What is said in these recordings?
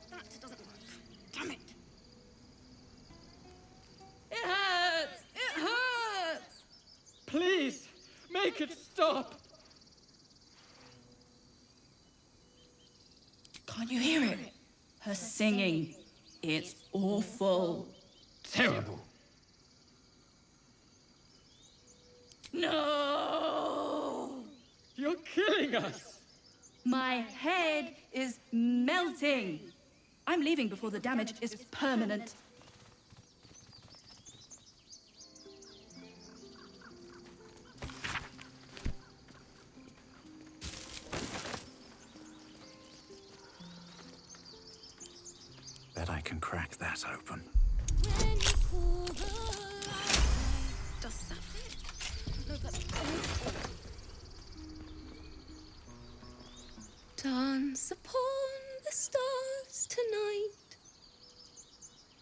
That doesn't work. Damn it. It hurts! It hurts! Please, make it stop! Can't you hear it? Her singing. It's awful. Terrible. No! You're killing us! My head is melting. I'm leaving before the damage is permanent. Bet I can crack that open. When you pull the line. Does that fit? No, that's Dance upon the stars tonight.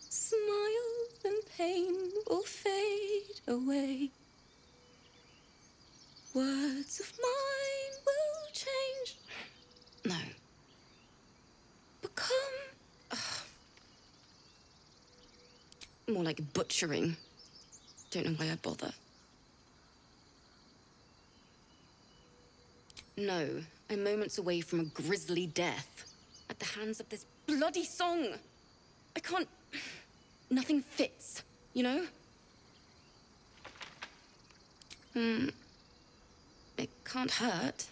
Smile and pain will fade away. Words of mine will change. No. Become. More like butchering. Don't know why I bother. No, I'm moments away from a grisly death. At the hands of this bloody song. I can't... Nothing fits, you know? It can't hurt.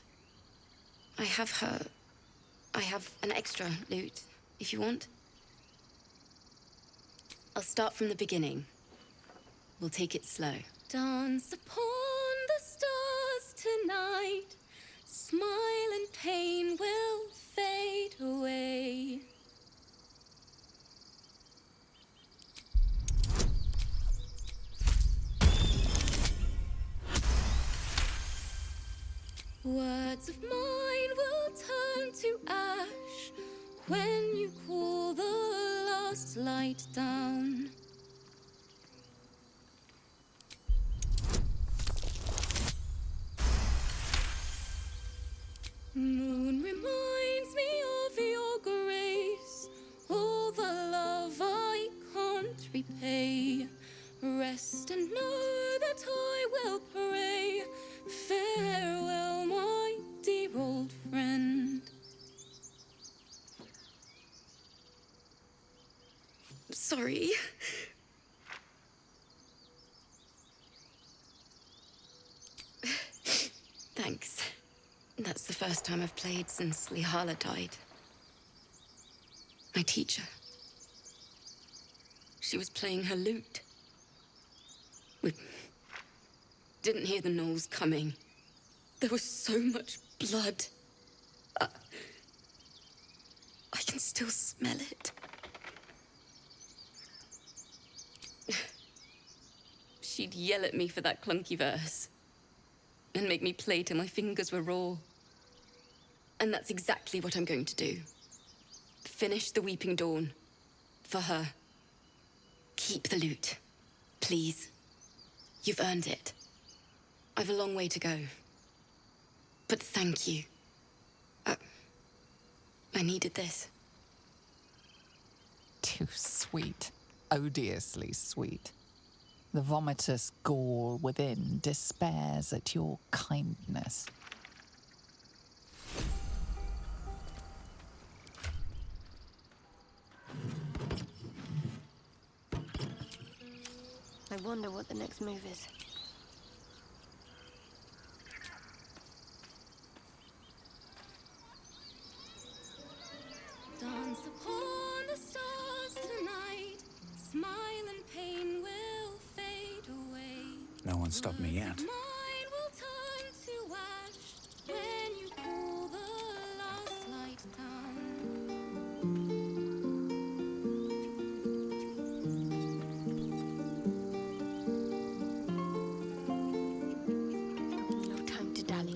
I have an extra loot, if you want. I'll start from the beginning. We'll take it slow. Dance upon the stars tonight. Smile and pain will fade away. Words of mine will turn to ash when you cool the last light down. Moon reminds me of your grace, all the love I can't repay. Rest and know that I will pray. Farewell, my dear old friend. Sorry. Thanks. That's the first time I've played since Lihala died. My teacher. She was playing her lute. We didn't hear the gnolls coming. There was so much blood. I can still smell it. She'd yell at me for that clunky verse and make me play till my fingers were raw. And that's exactly what I'm going to do. Finish the Weeping Dawn. For her. Keep the loot. Please. You've earned it. I've a long way to go. But thank you. I needed this. Too sweet. Odiously sweet. The vomitous gall within despairs at your kindness. I wonder what the next move is. Dance upon the stars tonight. Smile and pain will fade away. No one stopped me yet. Mine will turn to ash when you pull the last light down. No time to dally.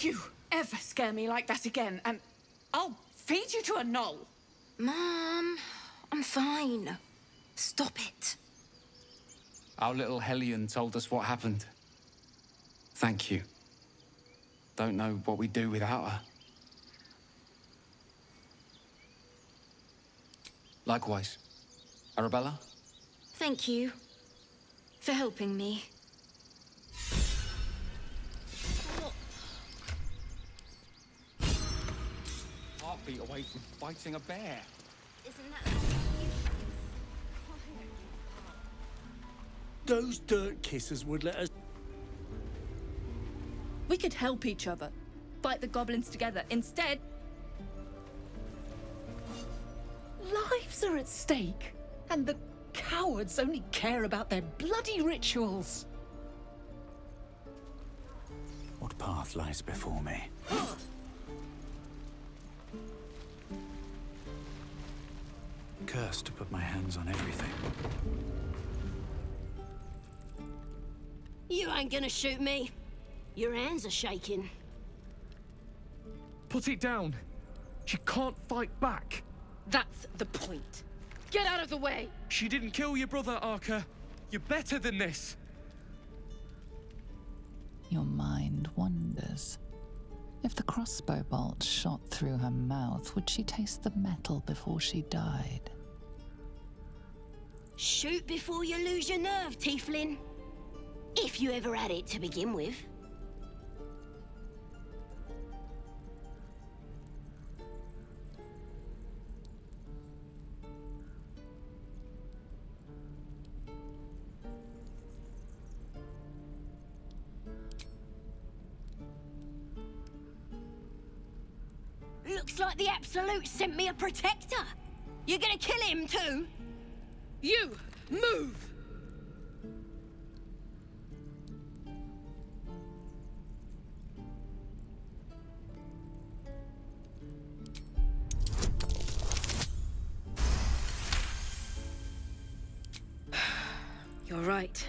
you ever scare me like that again, and I'll feed you to a knoll. Mom, I'm fine. Stop it. Our little Hellion told us what happened. Thank you. Don't know what we'd do without her. Likewise. Arabella? Thank you for helping me. Heartbeat away from fighting a bear. Isn't that how Those dirt kissers would let us... We could help each other, fight the goblins together. Instead, Lives are at stake, and the cowards only care about their bloody rituals. What path lies before me? Cursed to put my hands on everything. You ain't gonna shoot me. Your hands are shaking. Put it down. She can't fight back. That's the point. Get out of the way! She didn't kill your brother, Arca. You're better than this. Your mind wanders. If the crossbow bolt shot through her mouth, would she taste the metal before she died? Shoot before you lose your nerve, Tieflin. If you ever had it to begin with. Looks like the Absolute sent me a protector. You're gonna kill him too? You, move! You're right.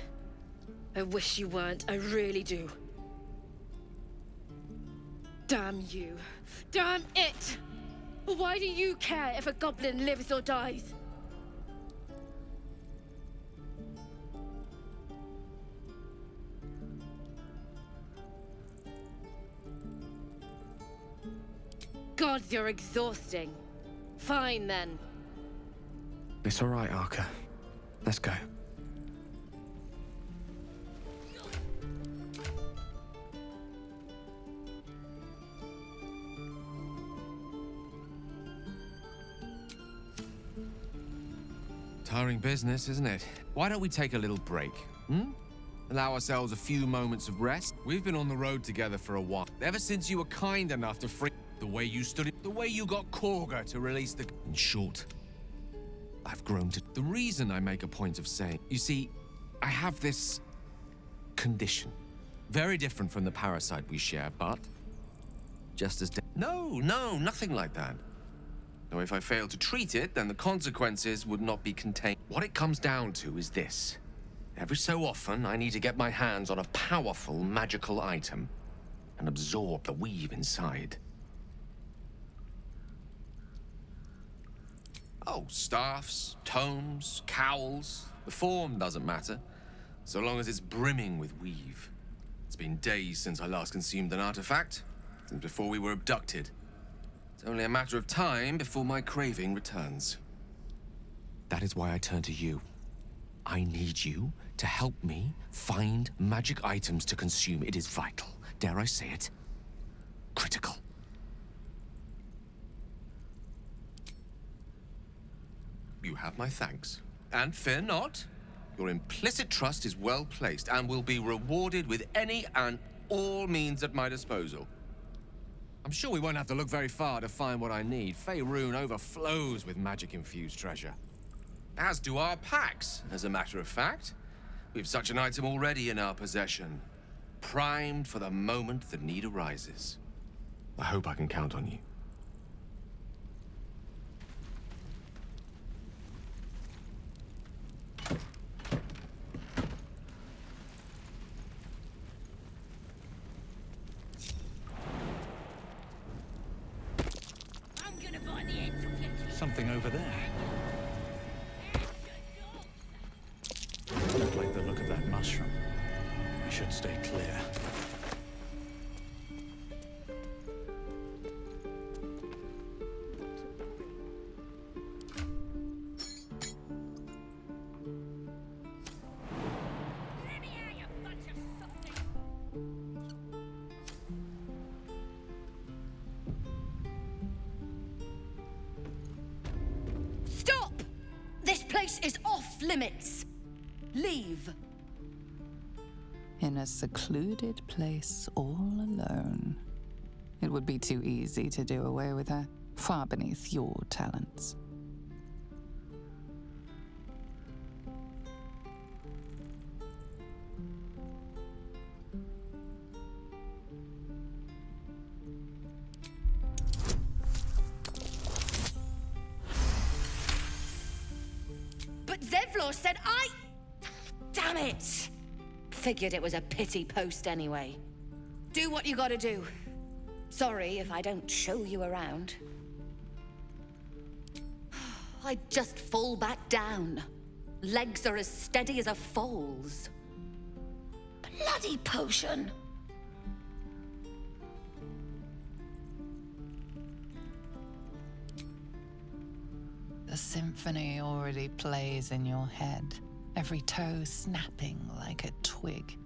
I wish you weren't, I really do. Damn you. Damn it! Why do you care if a goblin lives or dies? Gods, you're exhausting. Fine, then. It's all right, Arca. Let's go. Tiring business, isn't it? Why don't we take a little break, Allow ourselves a few moments of rest. We've been on the road together for a while. Ever since you were kind enough to free... The way you stood it, the way you got Korga to release the... In short, I've grown to... The reason I make a point of saying... You see, I have this... condition. Very different from the parasite we share, but... just as... No, nothing like that. Now, if I fail to treat it, then the consequences would not be contained. What it comes down to is this. Every so often, I need to get my hands on a powerful magical item and absorb the weave inside. Oh, staffs, tomes, cowls. The form doesn't matter, so long as it's brimming with weave. It's been days since I last consumed an artifact, since before we were abducted. It's only a matter of time before my craving returns. That is why I turn to you. I need you to help me find magic items to consume. It is vital. Dare I say it? Critical. You have my thanks. And fear not. Your implicit trust is well placed and will be rewarded with any and all means at my disposal. I'm sure we won't have to look very far to find what I need. Faerun overflows with magic-infused treasure. As do our packs, as a matter of fact. We've such an item already in our possession. Primed for the moment the need arises. I hope I can count on you. something over there. Don't like the look of that mushroom. I should stay clear. Stop! This place is off limits. Leave. In a secluded place all alone. It would be too easy to do away with her, far beneath your talents. But Zevlor said I... Damn it! Figured it was a pity post anyway. Do what you gotta do. Sorry if I don't show you around. I'd just fall back down. Legs are as steady as a foal's. Bloody potion! The symphony already plays in your head, every toe snapping like a twig.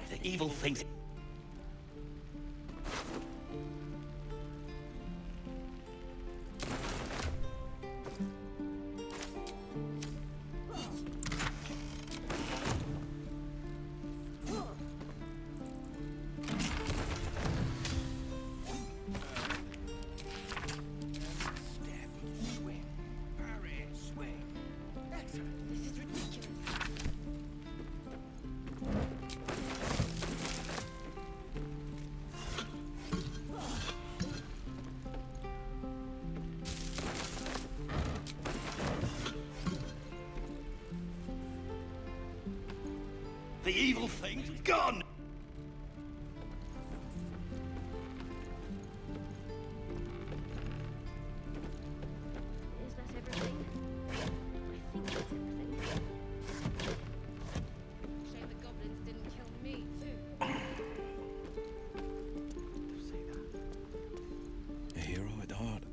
The evil things. The evil thing's gone! Is that everything? I think that's everything. Shame the goblins didn't kill me, too. A hero at heart.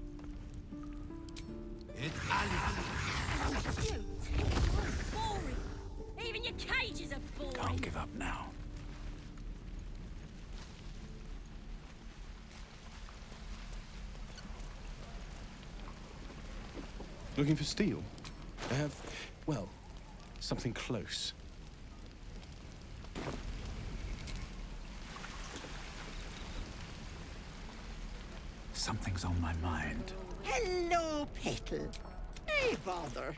You! Boring! Even your cages are boring! Can't give up now. Looking for steel? I have, well, something close. Something's on my mind. Hello, Petal. Hey, bother.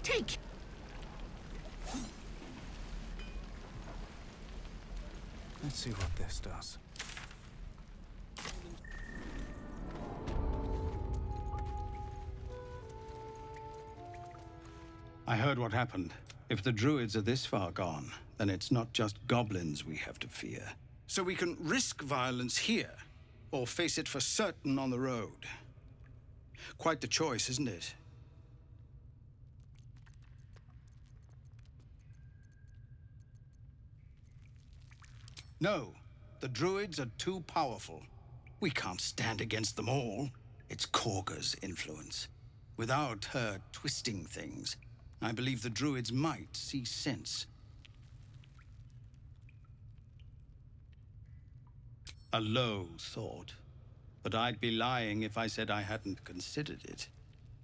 Take. Let's see what this does. I heard what happened. If the druids are this far gone, then it's not just goblins we have to fear. So we can risk violence here, or face it for certain on the road. Quite the choice, isn't it? No, the druids are too powerful. We can't stand against them all. It's Korga's influence. Without her twisting things, I believe the druids might see sense. A low thought, but I'd be lying if I said I hadn't considered it.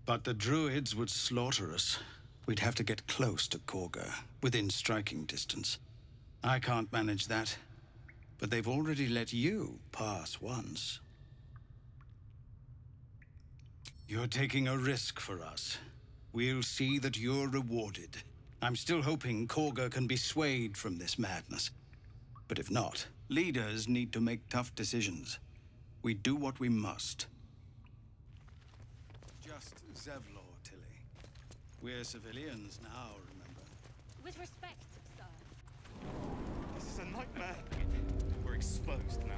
But the druids would slaughter us. We'd have to get close to Korga, within striking distance. I can't manage that. But they've already let you pass once. You're taking a risk for us. We'll see that you're rewarded. I'm still hoping Korga can be swayed from this madness. But if not, leaders need to make tough decisions. We do what we must. Just Zevlor, Tilly. We're civilians now, remember? With respect, sir. This is a nightmare. We're exposed now.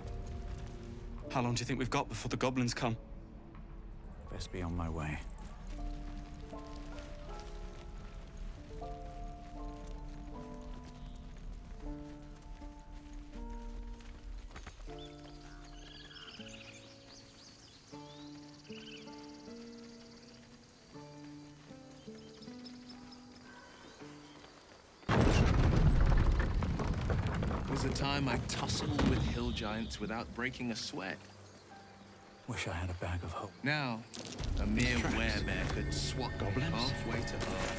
How long do you think we've got before the goblins come? Best be on my way. Was a time I tussled with hill giants without breaking a sweat. Wish I had a bag of hope. Now, a mere werebear could swat me halfway to home.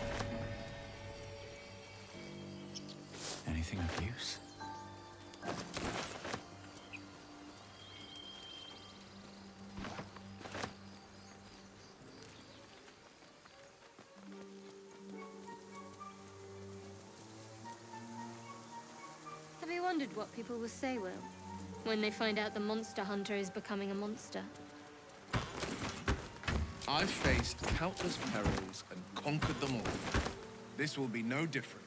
Anything of use? Have you wondered what people will say, Will, when they find out the monster hunter is becoming a monster? I've faced countless perils and conquered them all. This will be no different.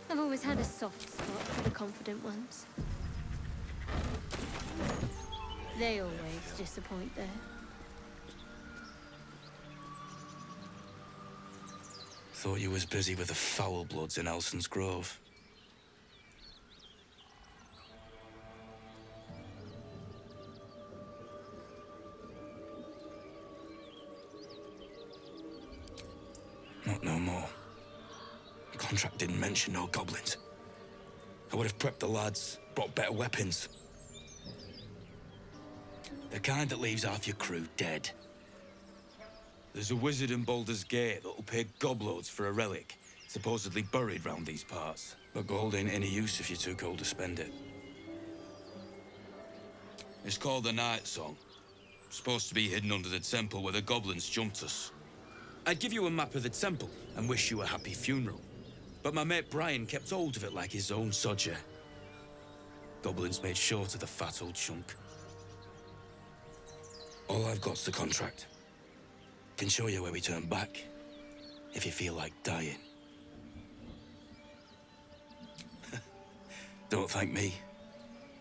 I've always had a soft spot for the confident ones. They always disappoint, though. Thought you was busy with the foul bloods in Elson's Grove. Not no more. The contract didn't mention no goblins. I would have prepped the lads, brought better weapons. The kind that leaves half your crew dead. There's a wizard in Baldur's Gate that'll pay gobloads for a relic, supposedly buried round these parts. But gold ain't any use if you're too cold to spend it. It's called the Night Song. Supposed to be hidden under the temple where the goblins jumped us. I'd give you a map of the temple and wish you a happy funeral. But my mate Brian kept hold of it like his own sodger. Goblins made short of the fat old chunk. All I've got's the contract. Can show you where we turn back, if you feel like dying. Don't thank me.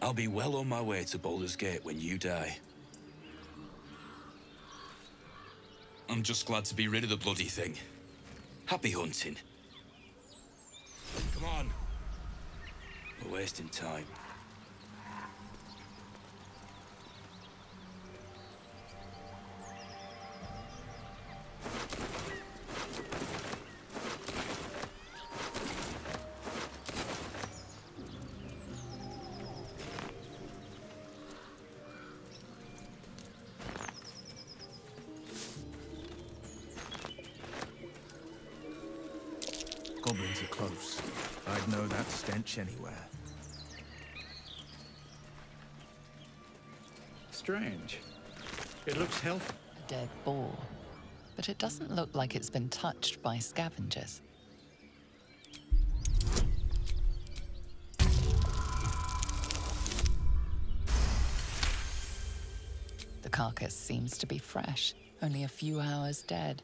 I'll be well on my way to Baldur's Gate when you die. I'm just glad to be rid of the bloody thing. Happy hunting. Come on. We're wasting time. Goblins are close. I'd know that stench anywhere. Strange. It looks healthy. A dead boar, but it doesn't look like it's been touched by scavengers. The carcass seems to be fresh, only a few hours dead.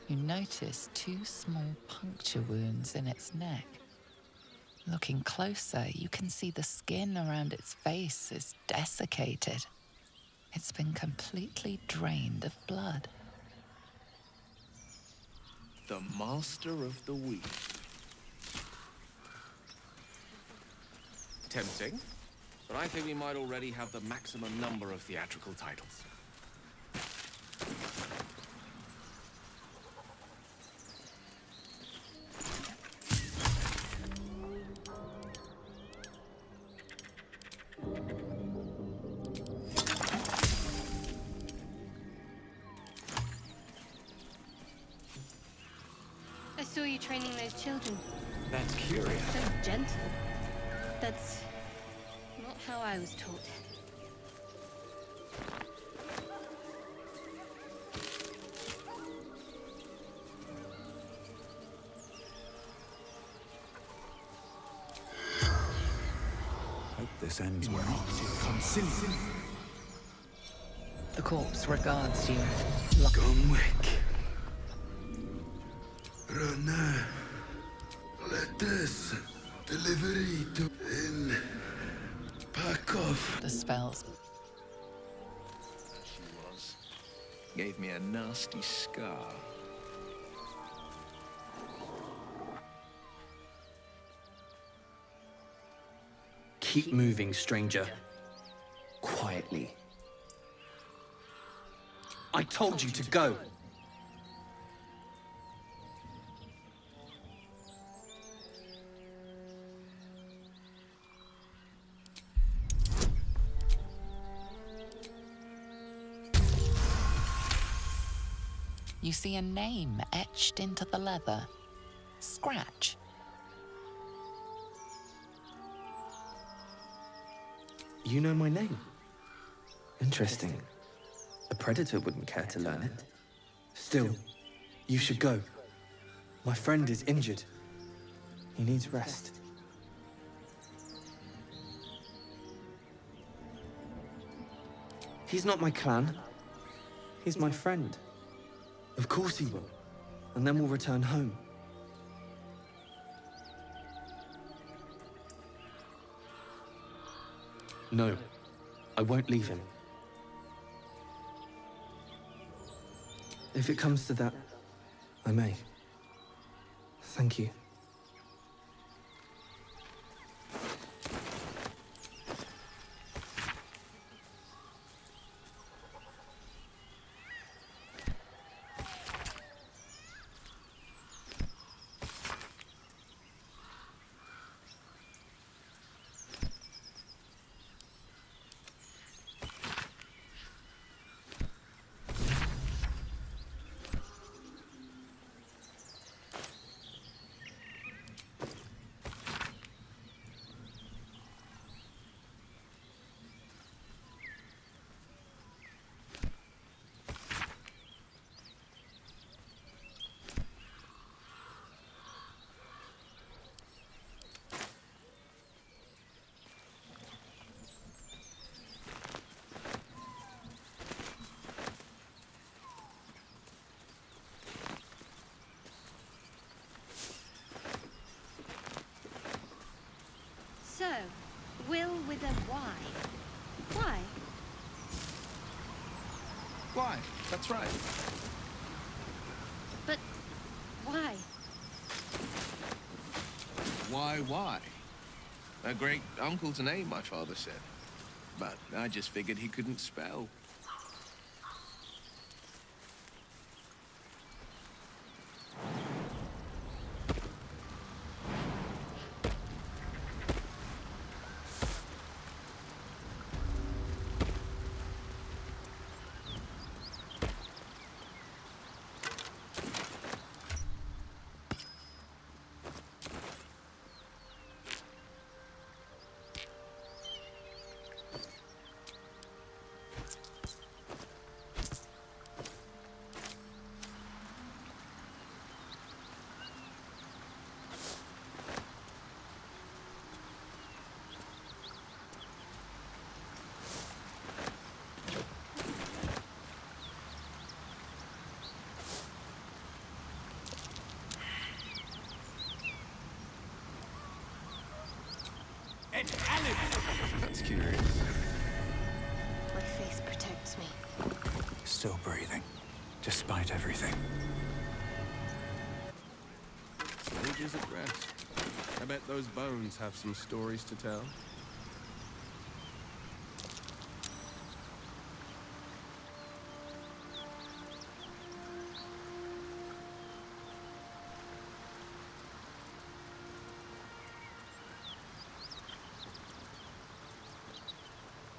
You notice 2 small puncture wounds in its neck. Looking closer, you can see the skin around its face is desiccated. It's been completely drained of blood. The master of the weave. Tempting, but I think we might already have the maximum number of theatrical titles. I saw you training those children. That's curious. So gentle. That's not how I was taught. Hope this ends well. The corpse regards you. Gunwick. Rana. Letters. Delivery to in. Pack off. The spells. She was. Gave me a nasty scar. Keep moving, stranger. Quietly. I told you to go. You see a name etched into the leather. Scratch. You know my name? Interesting. A predator wouldn't care to learn it. Still, you should go. My friend is injured. He needs rest. He's not my clan. He's my friend. Of course he will. And then we'll return home. No, I won't leave him. If it comes to that, I may. Thank you. So, Will with a Y. Why? Why? That's right. But why? Why? A great uncle's name, my father said. But I just figured he couldn't spell. still breathing, despite everything. Soldiers at rest. I bet those bones have some stories to tell.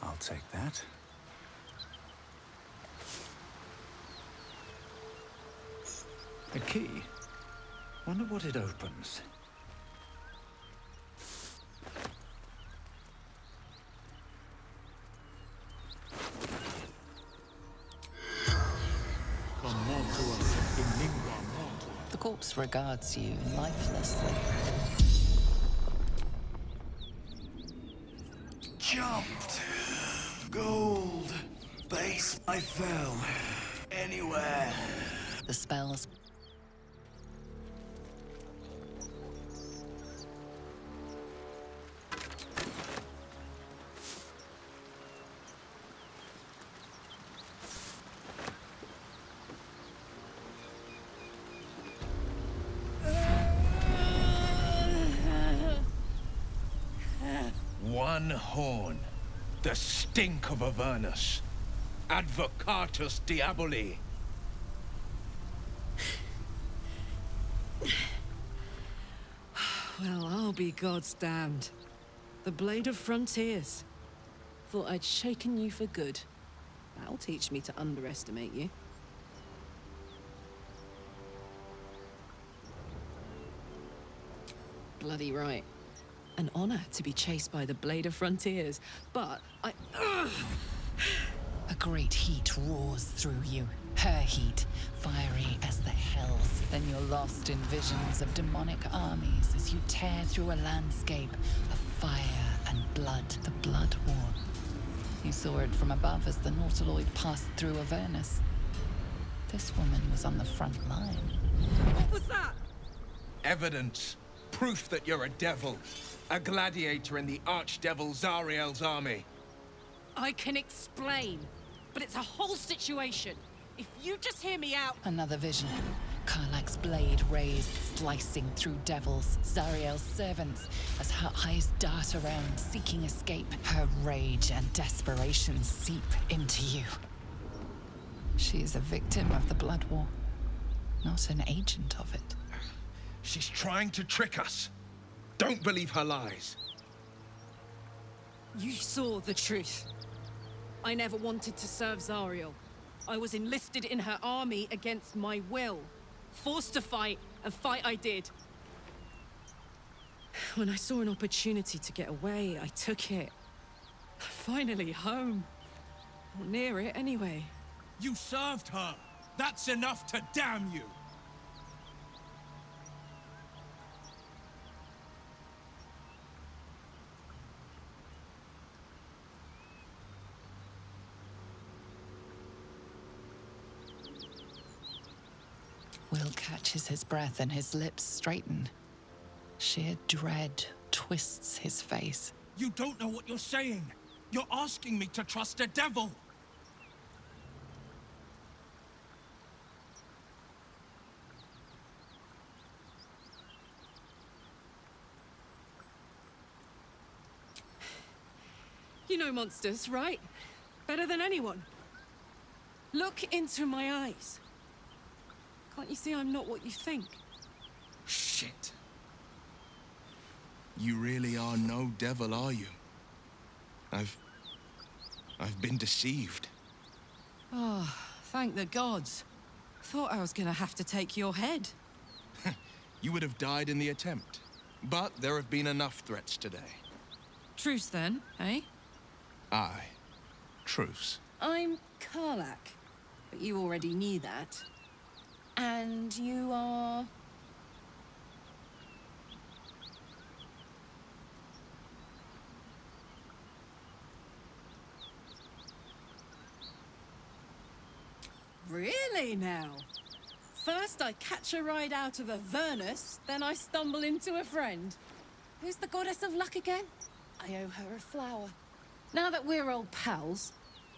I'll take that. A key. Wonder what it opens. The corpse regards you lifelessly. Jumped. Gold. Base I fell. Anywhere. The spells. One horn. The stink of Avernus. Advocatus Diaboli. Well, I'll be God's damned. The Blade of Frontiers. Thought I'd shaken you for good. That'll teach me to underestimate you. Bloody right. An honor to be chased by the Blade of Frontiers, but I... Ugh! A great heat roars through you. Her heat, fiery as the hells. Then you're lost in visions of demonic armies as you tear through a landscape of fire and blood. The Blood War. You saw it from above as the Nautiloid passed through Avernus. This woman was on the front line. What was that? Evidence. Proof that you're a devil. A gladiator in the archdevil Zariel's army. I can explain, but it's a whole situation. If you just hear me out... Another vision. Karlach's blade raised, slicing through devils, Zariel's servants, as her eyes dart around, seeking escape. Her rage and desperation seep into you. She is a victim of the Blood War, not an agent of it. She's trying to trick us. Don't believe her lies. You saw the truth. I never wanted to serve Zariel. I was enlisted in her army against my will. Forced to fight, and fight I did. When I saw an opportunity to get away, I took it. Finally home. Or near it, anyway. You served her. That's enough to damn you. Will catches his breath and his lips straighten. Sheer dread twists his face. You don't know what you're saying. You're asking me to trust a devil. You know monsters, right? Better than anyone. Look into my eyes. Can't you see I'm not what you think? Shit. You really are no devil, are you? I've been deceived. Oh, thank the gods. Thought I was gonna have to take your head. You would have died in the attempt. But there have been enough threats today. Truce then, eh? Aye. Truce. I'm Karlach, but you already knew that. And you are... Really now? First I catch a ride out of Avernus, then I stumble into a friend. Who's the goddess of luck again? I owe her a flower. Now that we're old pals,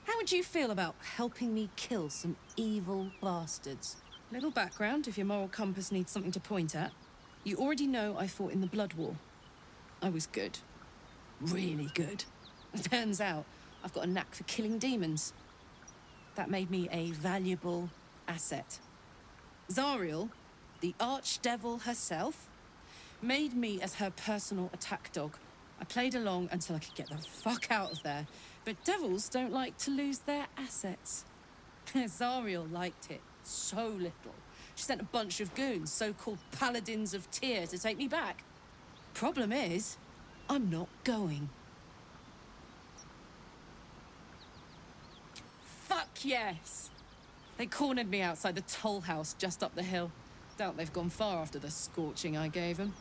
How would you feel about helping me kill some evil bastards? Little background if your moral compass needs something to point at. You already know I fought in the Blood War. I was good. Really good. Turns out I've got a knack for killing demons. That made me a valuable asset. Zariel, the archdevil herself, made me as her personal attack dog. I played along until I could get the fuck out of there. But devils don't like to lose their assets. Zariel liked it so little. She sent a bunch of goons, so-called paladins of Tyr, to take me back. Problem is, I'm not going. Fuck yes! They cornered me outside the toll house just up the hill. Doubt they've gone far after the scorching I gave them.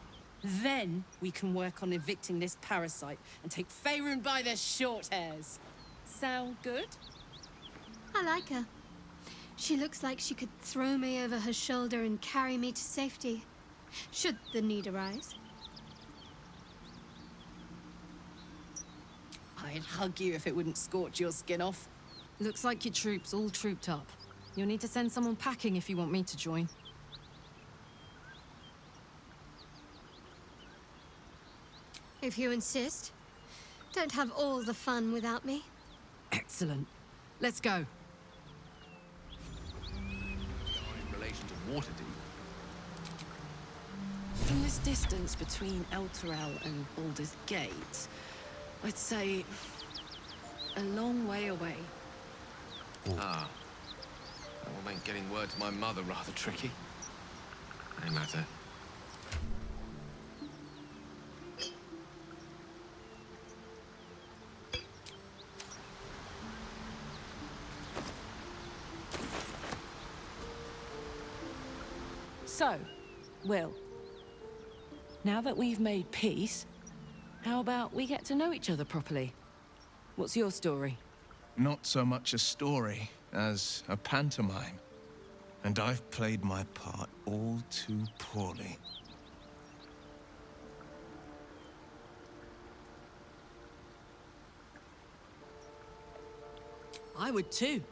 Then we can work on evicting this parasite and take Faerun by the short hairs. Sound good? I like her. She looks like she could throw me over her shoulder and carry me to safety, should the need arise. I'd hug you if it wouldn't scorch your skin off. Looks like your troops all trooped up. You'll need to send someone packing if you want me to join. If you insist. Don't have all the fun without me. Excellent. Let's go. In relation to Waterdeep, From this distance between Elturel and Baldur's Gate, I'd say a long way away. Ah. That will make getting word to my mother rather tricky. No matter. So, Will, now that we've made peace, how about we get to know each other properly? What's your story? Not so much a story as a pantomime. And I've played my part all too poorly. I would too.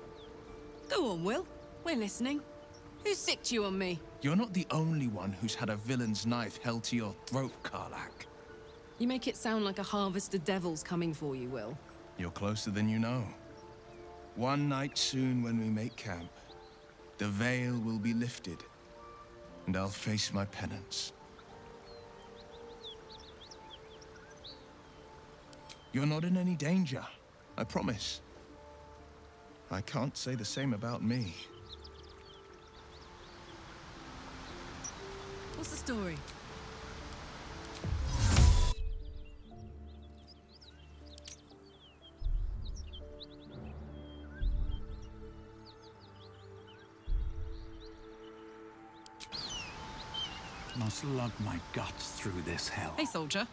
Go on, Will. We're listening. Who sicked you on me? You're not the only one who's had a villain's knife held to your throat, Karlak. You make it sound like a harvest of devils coming for you, Will. You're closer than you know. One night soon when we make camp, the veil will be lifted, and I'll face my penance. You're not in any danger, I promise. I can't say the same about me. What's the story? Must lug my guts through this hell. Hey, soldier.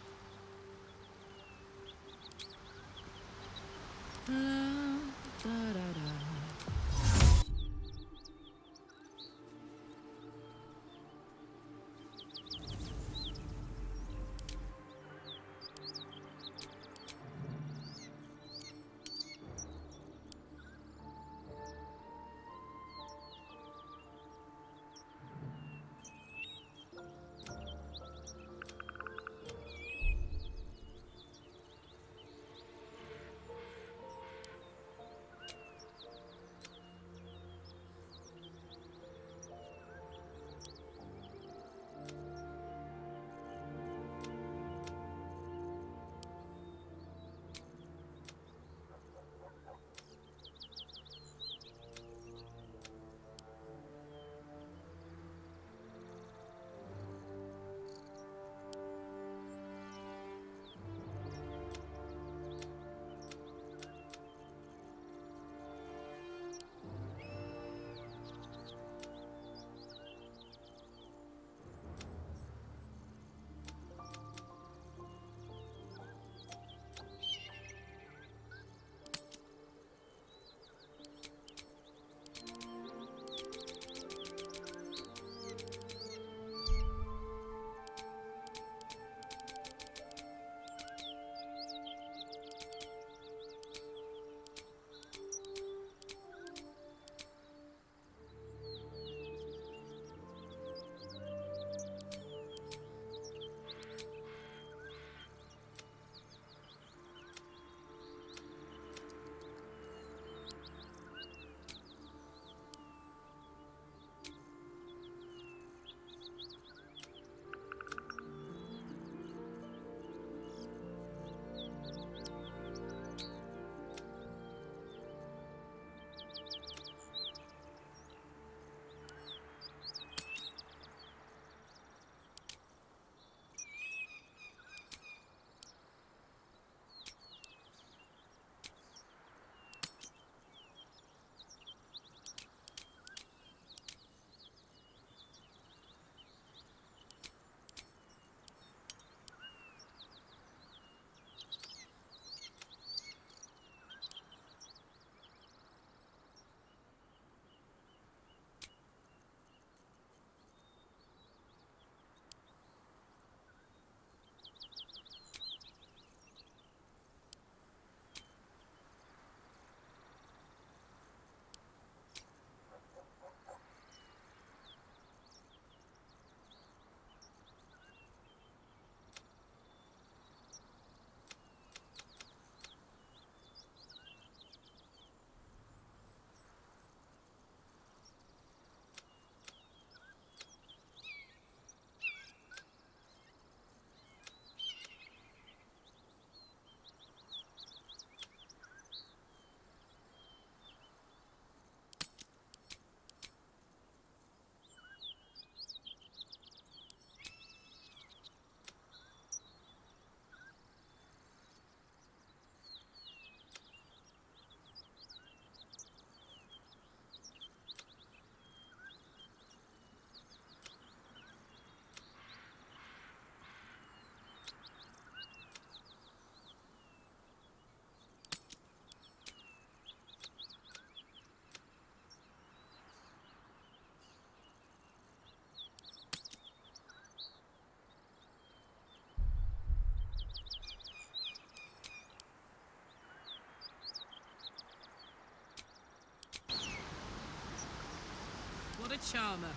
What a charmer.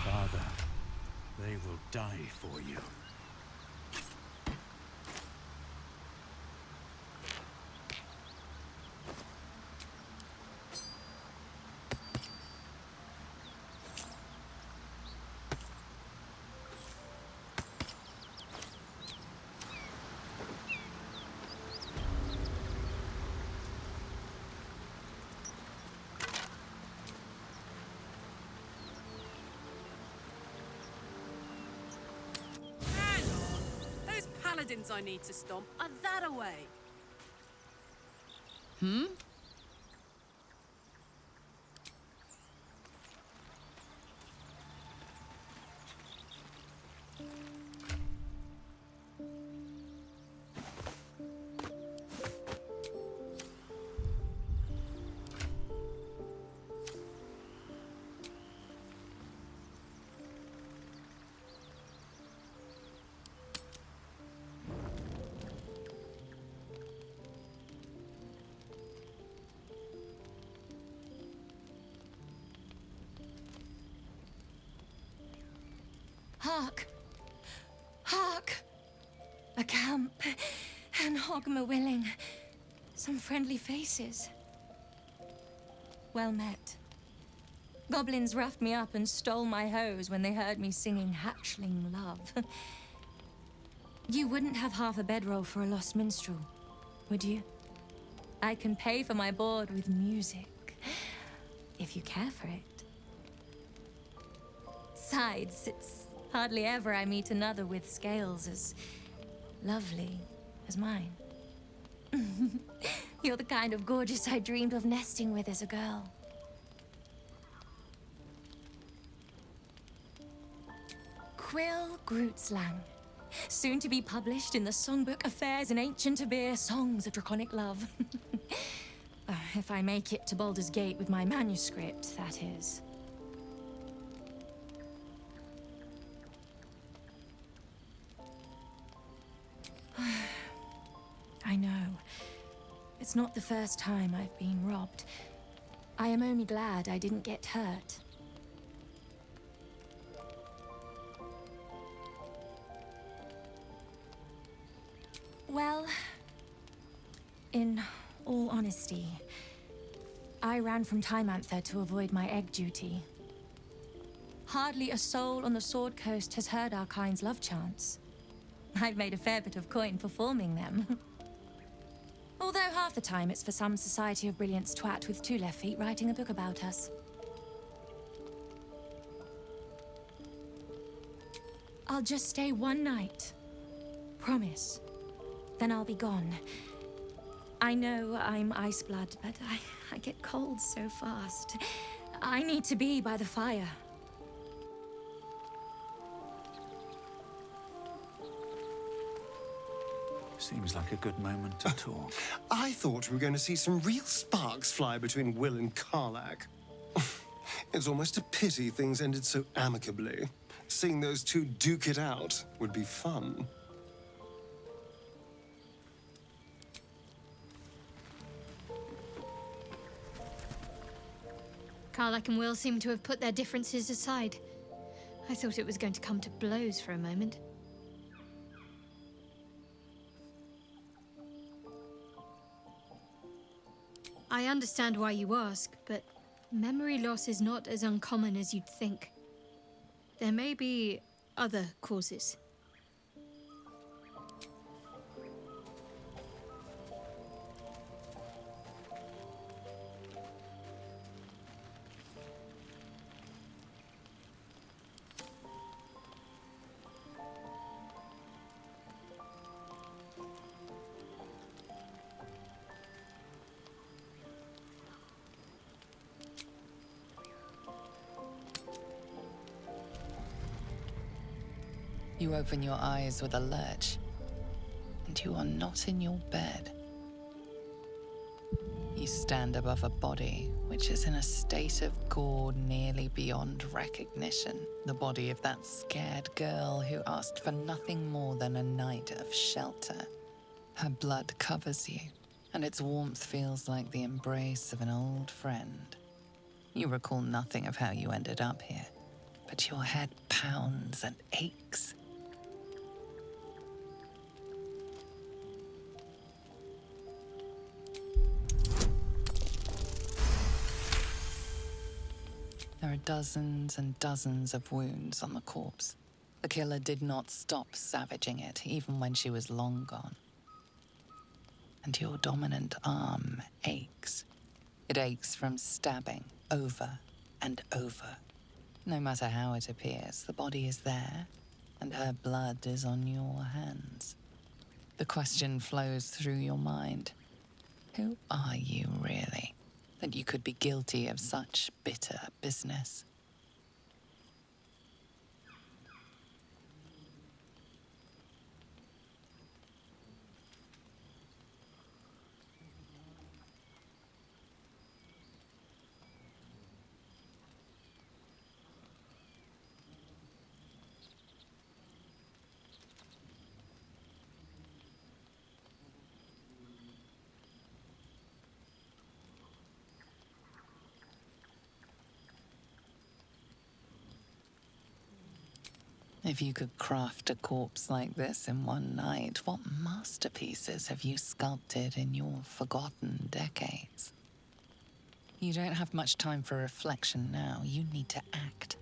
Father, they will die for you. Hang on. Those paladins I need to stomp are that away. Hmm? Hark! Hark! A camp, and Hogma willing. Some friendly faces. Well met. Goblins roughed me up and stole my hose when they heard me singing hatchling love. You wouldn't have half a bedroll for a lost minstrel, would you? I can pay for my board with music, if you care for it. Besides, it's hardly ever I meet another with scales as lovely as mine. You're the kind of gorgeous I dreamed of nesting with as a girl. Quill Grootslang, soon to be published in the songbook Affairs in Ancient Abir, Songs of Draconic Love. If I make it to Baldur's Gate with my manuscript, that is. I know. It's not the first time I've been robbed. I am only glad I didn't get hurt. Well, in all honesty, I ran from Time Anther to avoid my egg duty. Hardly a soul on the Sword Coast has heard our kind's love chants. I've made a fair bit of coin performing them. Although half the time it's for some Society of Brilliance twat with 2 left feet writing a book about us. I'll just stay one night. Promise. Then I'll be gone. I know I'm ice blood, but I get cold so fast. I need to be by the fire. Seems like a good moment to talk. I thought we were going to see some real sparks fly between Will and Karlach. It's almost a pity things ended so amicably. Seeing those two duke it out would be fun. Karlach and Will seem to have put their differences aside. I thought it was going to come to blows for a moment. I understand why you ask, but memory loss is not as uncommon as you'd think. There may be other causes. You open your eyes with a lurch, and you are not in your bed. You stand above a body which is in a state of gore nearly beyond recognition. The body of that scared girl who asked for nothing more than a night of shelter. Her blood covers you, and its warmth feels like the embrace of an old friend. You recall nothing of how you ended up here, but your head pounds and aches. There are dozens and dozens of wounds on the corpse. The killer did not stop savaging it, even when she was long gone. And your dominant arm aches. It aches from stabbing over and over. No matter how it appears, the body is there, and her blood is on your hands. The question flows through your mind. Who are you, really, that you could be guilty of such bitter business? If you could craft a corpse like this in one night, what masterpieces have you sculpted in your forgotten decades? You don't have much time for reflection now. You need to act.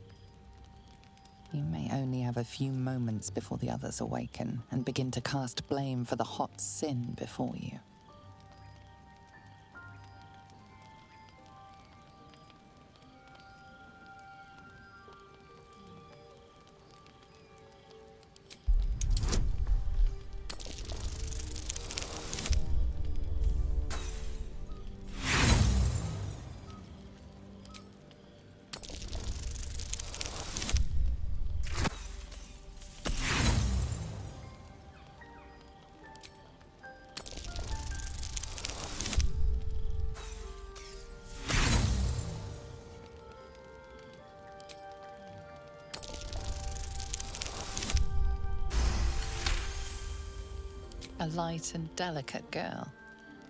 You may only have a few moments before the others awaken and begin to cast blame for the hot sin before you. A light and delicate girl.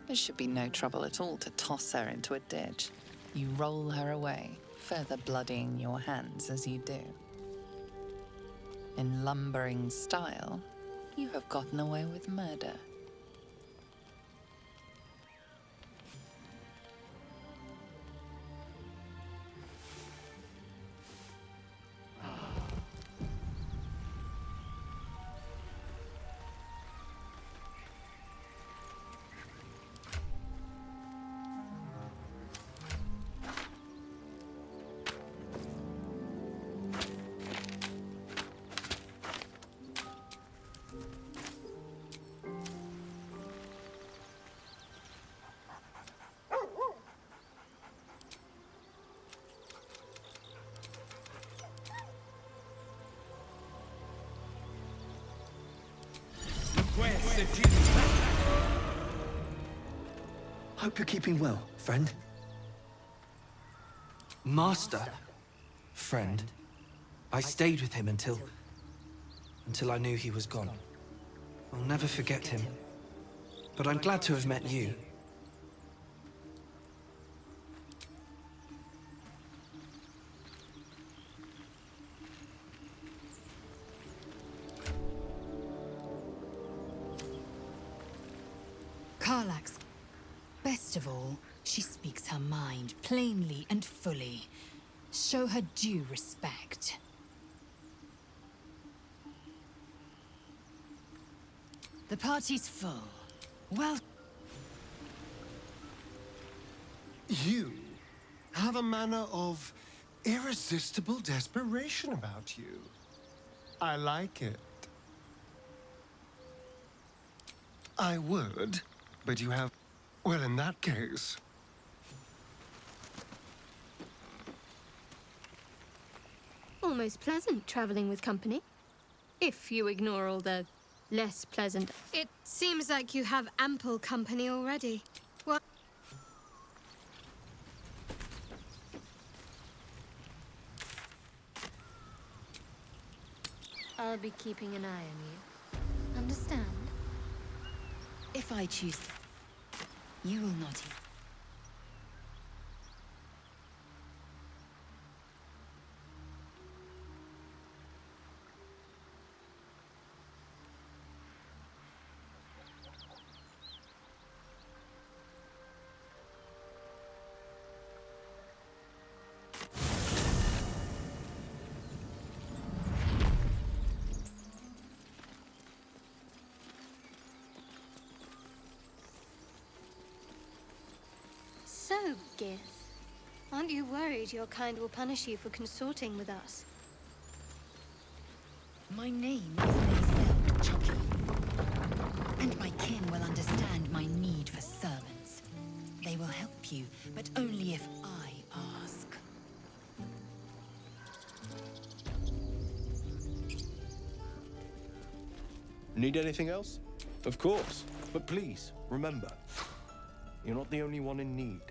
There should be no trouble at all to toss her into a ditch. You roll her away, further bloodying your hands as you do. In lumbering style, you have gotten away with murder. Hope you're keeping well, friend. Master? Friend. I stayed with him until I knew he was gone. I'll never forget him. But I'm glad to have met you. Karlach's. Best of all, she speaks her mind plainly and fully. Show her due respect. The party's full. Well... You have a manner of irresistible desperation about you. I like it. I would, but you have... Well, in that case... Almost pleasant traveling with company. If you ignore all the less pleasant. It seems like you have ample company already. What? I'll be keeping an eye on you. Understand? If I choose, you will not eat. So, Gith, aren't you worried your kind will punish you for consorting with us? My name is Maisel Chucky, and my kin will understand my need for servants. They will help you, but only if I ask. Need anything else? Of course. But please, remember, you're not the only one in need.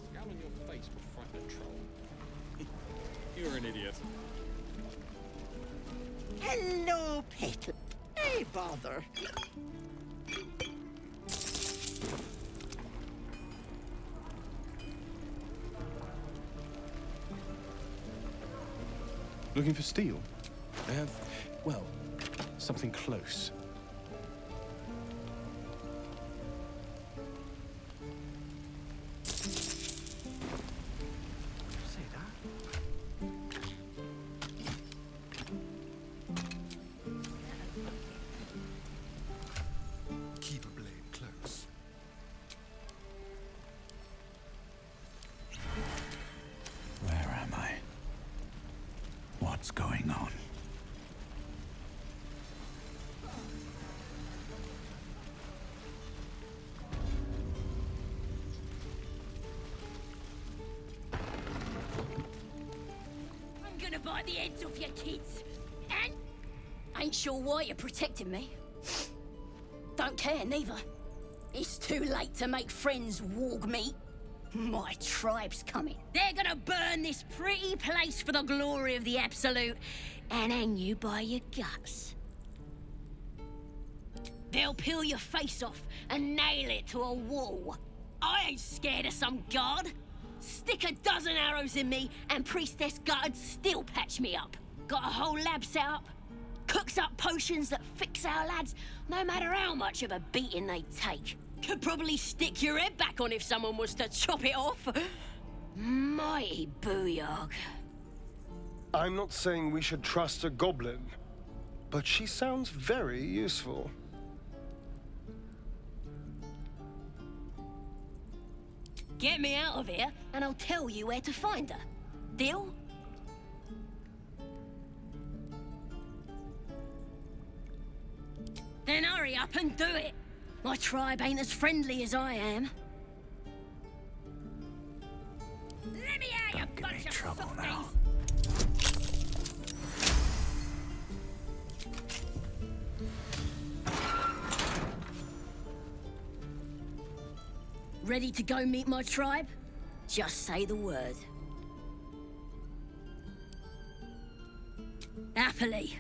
Scowl on your face will frighten a troll. You're an idiot. Hello, Petal. Hey, bother. Looking for steel? I have, well, something close. See that? Keep a blade close. Where am I? What's going on? I'm gonna bite the heads off your kids. And ain't sure why you're protecting me. Don't care neither. It's too late to make friends, warg meat. My tribe's coming. They're gonna burn this pretty place for the glory of the Absolute and hang you by your guts. They'll peel your face off and nail it to a wall. I ain't scared of some god. Stick a dozen arrows in me and Priestess Gut'd still patch me up. Got a whole lab set up. Cooks up potions that fix our lads, no matter how much of a beating they take. Could probably stick your head back on if someone was to chop it off. Mighty booyog. I'm not saying we should trust a goblin, but she sounds very useful. Get me out of here, and I'll tell you where to find her. Deal? Then hurry up and do it. My tribe ain't as friendly as I am. Let me out, you bunch of trouble now. Ready to go meet my tribe? Just say the word. Happily.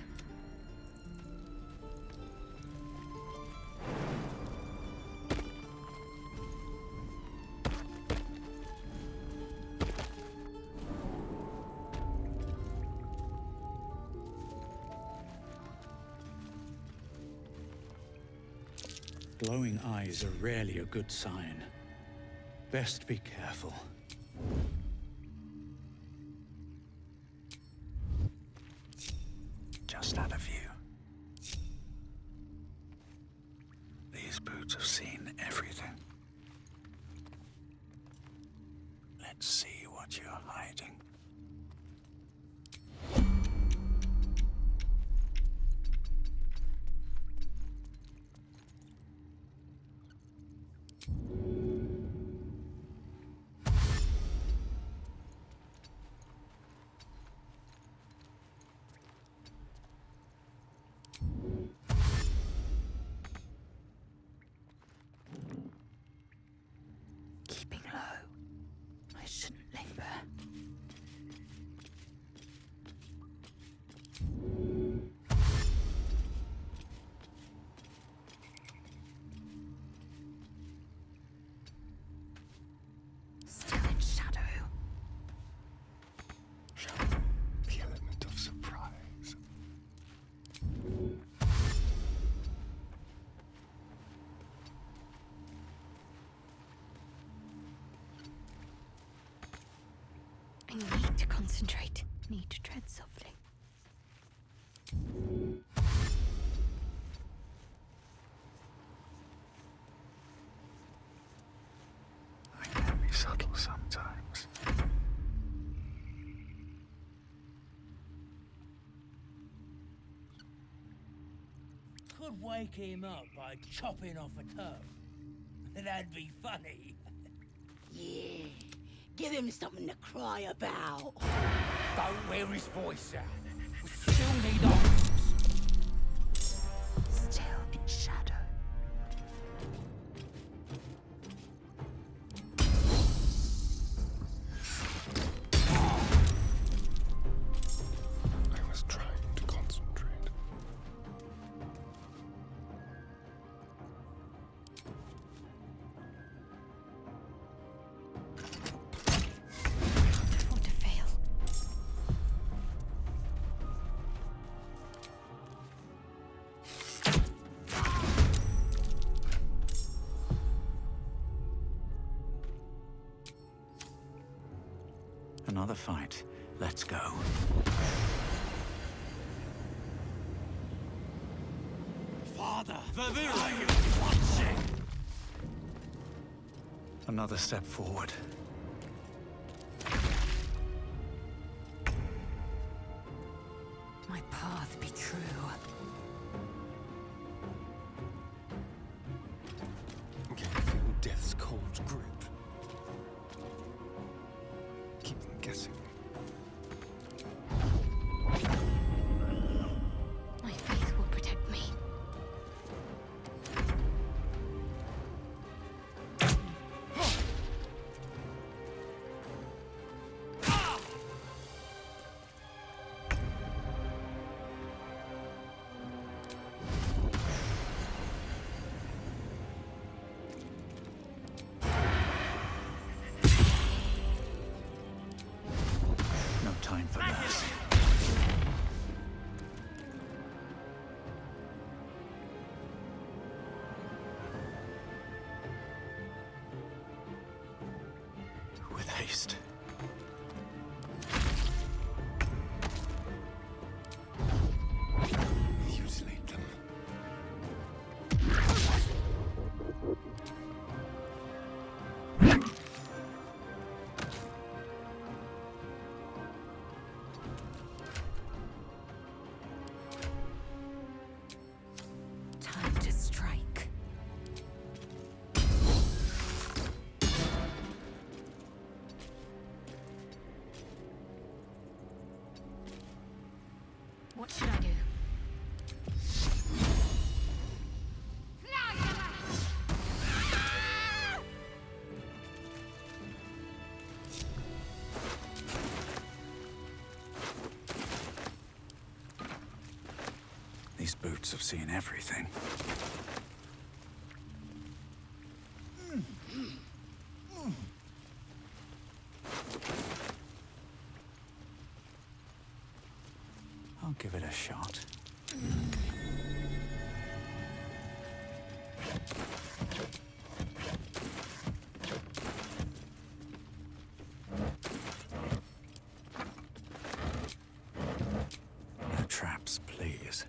Glowing eyes are rarely a good sign. Best be careful. Just out of view. These boots have seen everything. Let's see what you're hiding. to concentrate. Need to tread softly. I can be subtle sometimes. Could wake him up by chopping off a toe. That'd be funny. Yeah. Give him something to cry about. Don't wear his voice out. We still need options. Still in shadow. I was trying to concentrate. Afford to fail. Another fight. Let's go. Father, are you watching? Another step forward. My path be true. Can you feel death's cold grip? Keep them guessing. My faith will protect me. No time for mercy. With haste. Mutilate them. Time to strike. What should I do? These boots have seen everything. I'll give it a shot. No traps, please.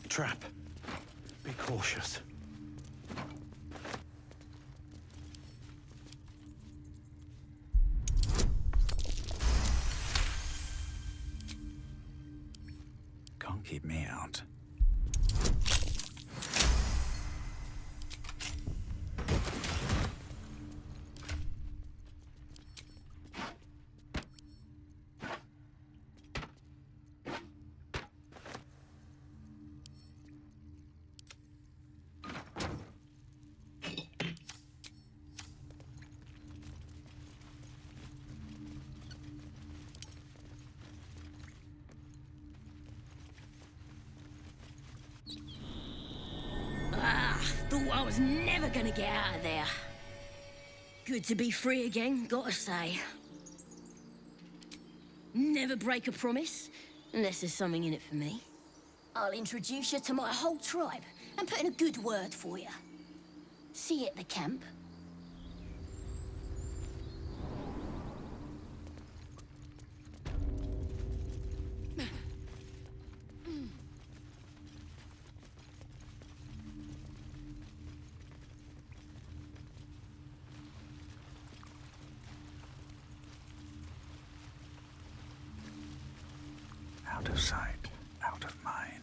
Trap. Be cautious. Can't keep me out. Thought I was never gonna get out of there. Good to be free again, gotta say. Never break a promise, unless there's something in it for me. I'll introduce you to my whole tribe and put in a good word for you. See you at the camp. Out of sight, out of mind.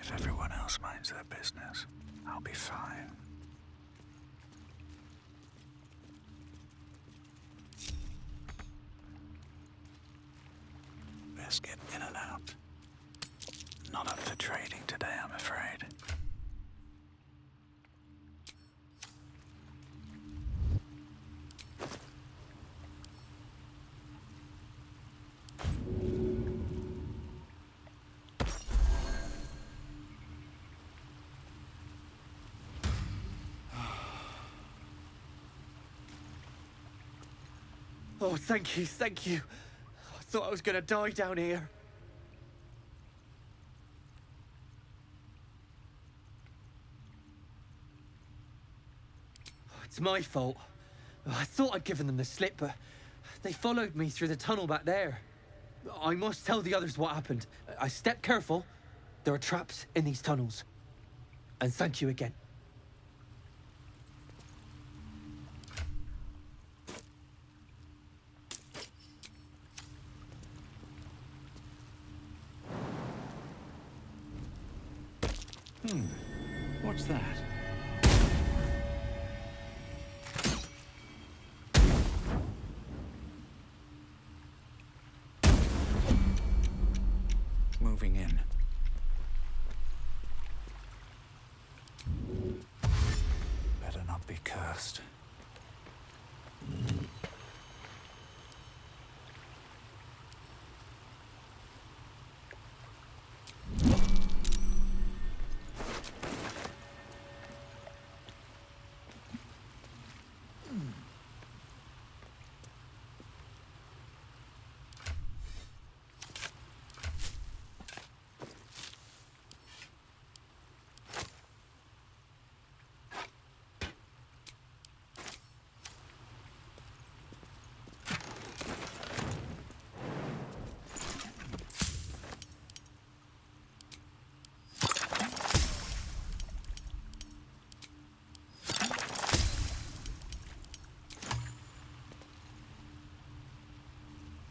If everyone else minds their business, I'll be fine. Best get in and out. Not up for trading today, I'm afraid. Oh, thank you, thank you. I thought I was gonna die down here. It's my fault. I thought I'd given them the slip, but they followed me through the tunnel back there. I must tell the others what happened. I stepped careful. There are traps in these tunnels. And thank you again. What's that? Moving in.